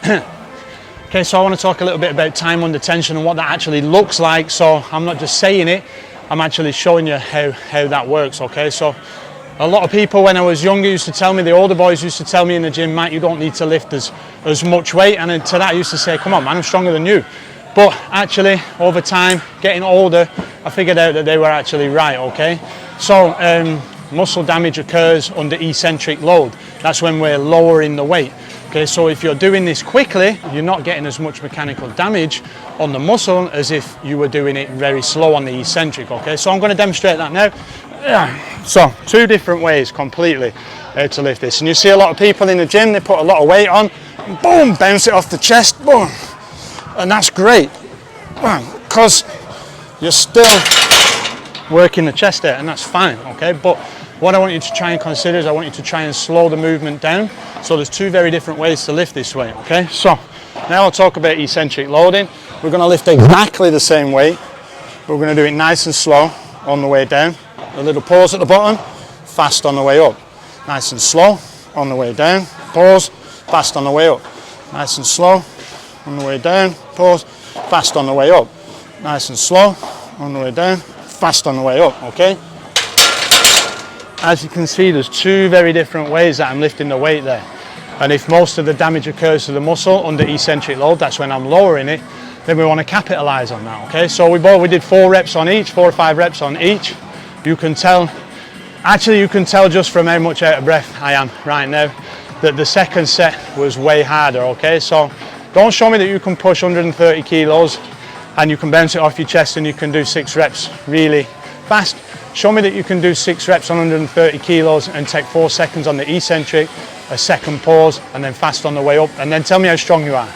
Okay, so I want to talk a little bit about time under tension and what that actually looks like. So I'm not just saying it, I'm actually showing you how that works, okay? So a lot of people when I was younger used to tell me, the older boys used to tell me in the gym, Matt, you don't need to lift as much weight. And then to that I used to say, come on man, I'm stronger than you. But actually over time, getting older, I figured out that they were actually right, okay? So muscle damage occurs under eccentric load. That's when we're lowering the weight. Okay, so if you're doing this quickly, you're not getting as much mechanical damage on the muscle as if you were doing it very slow on the eccentric, okay? So I'm going to demonstrate that now. So, two different ways completely to lift this. And you see a lot of people in the gym, they put a lot of weight on, and boom, bounce it off the chest, boom. And that's great, because you're still working the chest out, and that's fine, okay? But what I want you to try and consider is I want you to try and slow the movement down. So there's two very different ways to lift this weight, okay? So now I'll talk about eccentric loading. We're going to lift exactly the same weight, but we're going to do it nice and slow on the way down. A little pause at the bottom, fast on the way up. Nice and slow on the way down, pause, fast on the way up. Nice and slow on the way down, pause, fast on the way up. Nice and slow on the way down, fast on the way up, okay? As you can see, there's two very different ways that I'm lifting the weight there. And if most of the damage occurs to the muscle under eccentric load, that's when I'm lowering it, then we want to capitalize on that, okay? So we did 4 reps on each, 4 or 5 reps on each. You can tell, actually you can tell just from how much out of breath I am right now, that the second set was way harder, okay? So don't show me that you can push 130 kilos and you can bounce it off your chest and you can do 6 reps really fast. Show me that you can do 6 reps on 130 kilos and take 4 seconds on the eccentric, a second pause, and then fast on the way up, and then tell me how strong you are.